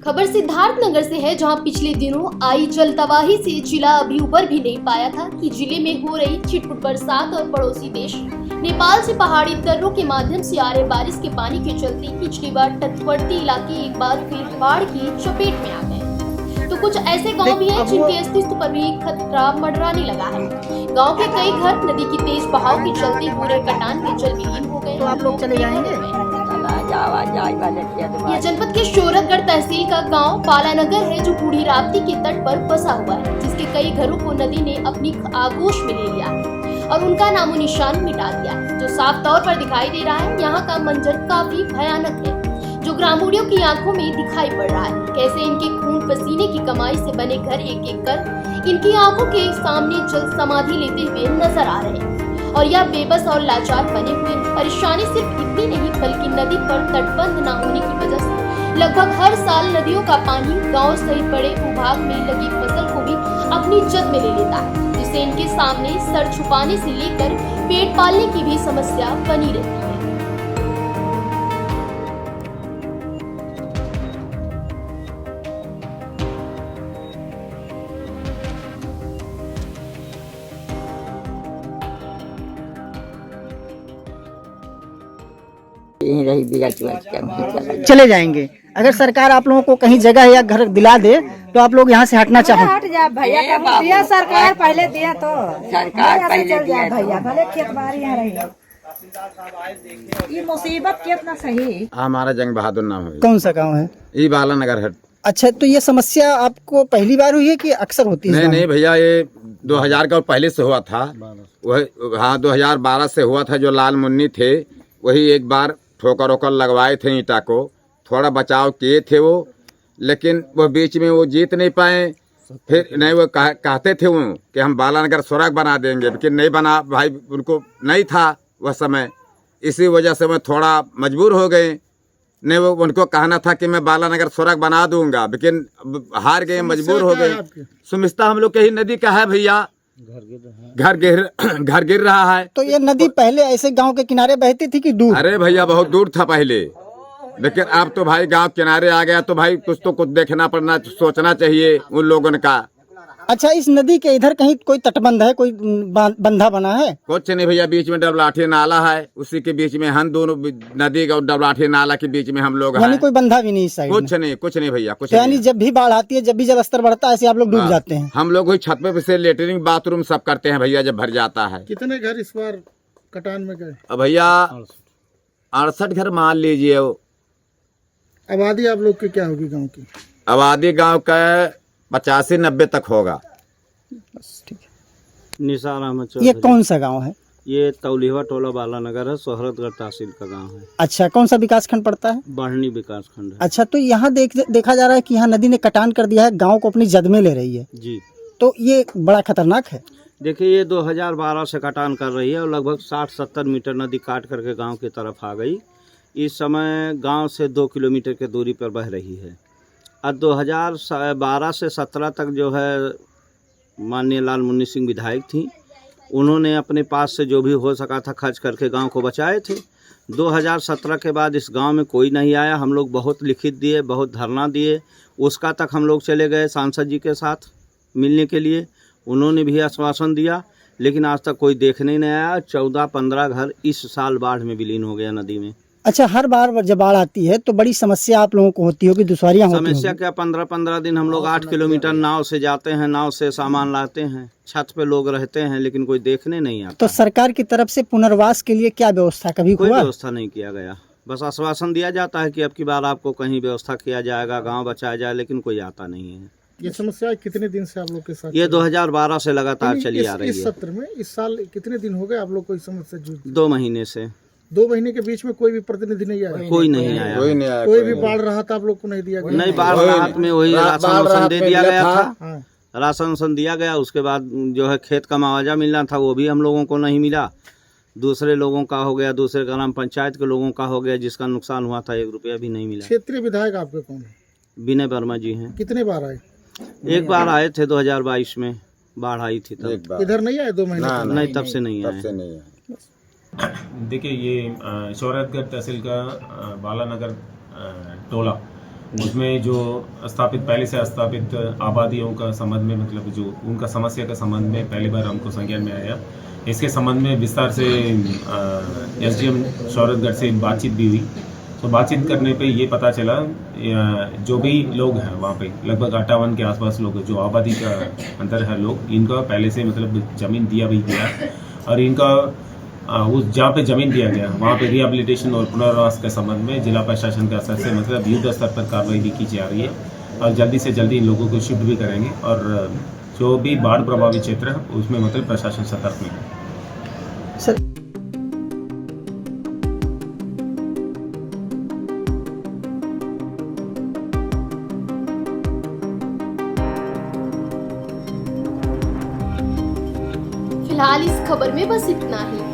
खबर सिद्धार्थनगर से है, जहां पिछले दिनों आई जल तबाही से जिला अभी उबर भी नहीं पाया था कि जिले में हो रही छिटपुट बरसात और पड़ोसी देश नेपाल से पहाड़ी दर्रों के माध्यम से आ रहे बारिश के पानी के चलते पिछली बार तटवर्ती इलाके एक बार फिर बाढ़ की चपेट में आ गए। तो कुछ ऐसे गांव भी हैं जिनके अस्तित्व पर भी खतरा मंडराने लगा है। गांव के कई घर नदी की तेज बहाव के चलते पूरे कटान में जल विलीन हो गए। तो आप लोग चले जाएंगे। यह जनपद के शोरतगढ़ तहसील का गांव पालानगर है, जो बूढ़ी राप्ती के तट पर बसा हुआ है, जिसके कई घरों को नदी ने अपनी आगोश में ले लिया है और उनका नामो निशान मिटा दिया है। जो साफ तौर पर दिखाई दे रहा है, यहाँ का मंजर काफी भयानक है, जो ग्रामीणों की आंखों में दिखाई पड़ रहा है। कैसे इनके खून पसीने की कमाई से बने घर एक एक कर इनकी आंखों के सामने जल समाधि लेते हुए नजर आ रहे हैं। और यह बेबस और लाचार बने हुए परेशानी सिर्फ इतनी नहीं, बल्कि नदी पर तटबंध न होने की वजह से लगभग हर साल नदियों का पानी गांव सहित बड़े भूभाग में लगी फसल को भी अपनी जद में ले लेता है, जिससे इनके सामने सर छुपाने से लेकर पेट पालने की भी समस्या बनी रहती है। चले जाएंगे। अगर सरकार आप लोगों को कहीं जगह या घर दिला दे तो आप लोग यहाँ से हटना चाहो। हट जा भैया, कब दिया सरकार पहले दिया तो सरकार पहले दिया भैया, भले खेत बाड़ी यहाँ रही। ये मुसीबत कितना सही। हमारा जंग बहादुर नाम है। कौन सा गांव है? ये बालानगर है। अच्छा, तो ये समस्या आपको पहली बार हुई है कि अक्सर होती है? नहीं भैया, ये 2000 का पहले से हुआ था। वह हाँ 2012 से हुआ था। जो लाल मुन्नी थे वही एक बार ठोकर वोकर लगवाए थे, ईंटा को थोड़ा बचाव किए थे वो, लेकिन वो बीच में वो जीत नहीं पाए। फिर नहीं, वो कहते थे वो कि हम बालानगर सुरंग बना देंगे, लेकिन नहीं बना भाई, उनको नहीं था वह समय। इसी वजह से वो थोड़ा मजबूर हो गए। नहीं, वो उनको कहना था कि मैं बालानगर सुरंग बना दूंगा, लेकिन हार गए, मजबूर हो गए। सुमिस्ता हम लोग के ही नदी का है भैया, घर गिर रहा है। तो ये नदी पहले ऐसे गांव के किनारे बहती थी कि दूर? अरे भैया बहुत दूर था पहले, लेकिन अब तो भाई गांव किनारे आ गया, तो भाई कुछ देखना पड़ना, सोचना चाहिए उन लोगों का। अच्छा, इस नदी के इधर कहीं कोई तटबंध है, कोई बंधा बना है? कुछ नहीं भैया, बीच में डबलाठी नाला है, उसी के बीच में हम दोनों नदी का और डबलाठी नाला के बीच में हम लोग हैं। यानी कोई बंधा भी नहीं इस साइड? कुछ नहीं भैया, कुछ यानी जब भी बाढ़ आती है, जब भी जल स्तर बढ़ता है, ऐसे आप लोग डूब जाते हैं? हम लोग छत पे से लेटरिन बाथरूम सब करते हैं भैया, जब भर जाता है। कितने घर इस बार कटान में गए? भैया 68 घर मान लीजिए। आबादी आप लोग की क्या होगी गांव की? आबादी गांव का 85-90 तक होगा। ठीक है। निसार अहमद ये चौधरी। कौन सा गांव है? ये तौलिवा टोला बालानगर है, शोहरतगढ़ तहसील का गांव है। अच्छा, कौन सा विकास खंड पड़ता है? बढ़नी विकास खंड है। अच्छा, तो यहाँ देखा जा रहा है कि यहाँ नदी ने कटान कर दिया है, गांव को अपनी जद में ले रही है। जी, तो ये बड़ा खतरनाक है। देखिए ये 2012 से कटान कर रही है और लगभग 60-70 मीटर नदी काट करके गांव की तरफ आ गई। इस समय गांव से 2 किलोमीटर की दूरी पर बह रही है। और 2012 से 17 तक जो है माननीय लाल मुन्नी सिंह विधायक थी, उन्होंने अपने पास से जो भी हो सका था खर्च करके गांव को बचाए थे। 2017 के बाद इस गांव में कोई नहीं आया। हम लोग बहुत लिखित दिए, बहुत धरना दिए, उसका तक हम लोग चले गए सांसद जी के साथ मिलने के लिए। उन्होंने भी आश्वासन दिया, लेकिन आज तक कोई देखने नहीं आया। 14-15 घर इस साल बाढ़ में विलीन हो गया नदी में। अच्छा, हर बार जब बाढ़ आती है तो बड़ी समस्या आप लोगों को होती होगी, दुश्वारियां होती होंगी? समस्या क्या, 15-15 दिन हम लोग 8 किलोमीटर नाव से जाते हैं, नाव से सामान लाते हैं, छत पे लोग रहते हैं, लेकिन कोई देखने नहीं आता। तो सरकार की तरफ से पुनर्वास के लिए क्या व्यवस्था कभी कोई हुआ? व्यवस्था नहीं किया गया। बस आश्वासन दिया जाता है कि अब की बार आपको कहीं व्यवस्था किया जाएगा, गांव बचाया जाए, लेकिन कोई आता नहीं है। ये समस्या कितने दिन से आप लोग के साथ? ये 2012 से लगातार चली आ रही इस है। सत्र में इस साल कितने दिन हो गए आप लोग को इस समस्या जूझ? 2 महीने से। 2 महीने के बीच में कोई भी प्रतिनिधि नहीं आया? कोई नहीं आया। कोई भी बाढ़ राहत आप लोग को नहीं दिया गया? नहीं, बाढ़ राहत में वही राशन दे दिया गया था। हाँ। राशन दिया गया, उसके बाद जो है खेत का मुआवजा मिलना था वो भी हम लोगों को नहीं मिला। दूसरे लोगों का हो गया, दूसरे ग्राम पंचायत के लोगों का हो गया, जिसका नुकसान हुआ था 1 रुपया भी नहीं मिला। क्षेत्रीय विधायक आपके कौन है? विनय वर्मा जी हैं। कितने बार आए? एक बार आए थे 2022 में, बाढ़ आई थी तब। इधर नहीं आए 2 महीने? नहीं, तब से नहीं आए। देखिए ये शोहरतगढ़ तहसील का बालानगर टोला, उसमें जो स्थापित पहले से स्थापित आबादियों का संबंध में मतलब जो उनका समस्या का संबंध में पहली बार हमको संज्ञान में आया। इसके संबंध में विस्तार से एसडीएम शौरतगढ़ से बातचीत भी हुई। तो बातचीत करने पे ये पता चला जो भी लोग हैं वहाँ पे लगभग 58 के आसपास लोग जो आबादी का अंतर है लोग, इनका पहले से मतलब ज़मीन दिया भी गया और इनका उस जहाँ पे ज़मीन दिया गया वहाँ पे रिहेबिलिटेशन और पुनर्वास के संबंध में जिला प्रशासन का स्तर से मतलब युद्ध स्तर पर कार्रवाई भी की जा रही है और जल्दी से जल्दी इन लोगों को शिफ्ट भी करेंगे और जो भी बाढ़ प्रभावित क्षेत्र है उसमें मतलब प्रशासन सतर्क में है। सर फिलहाल इस खबर में बस इतना ही।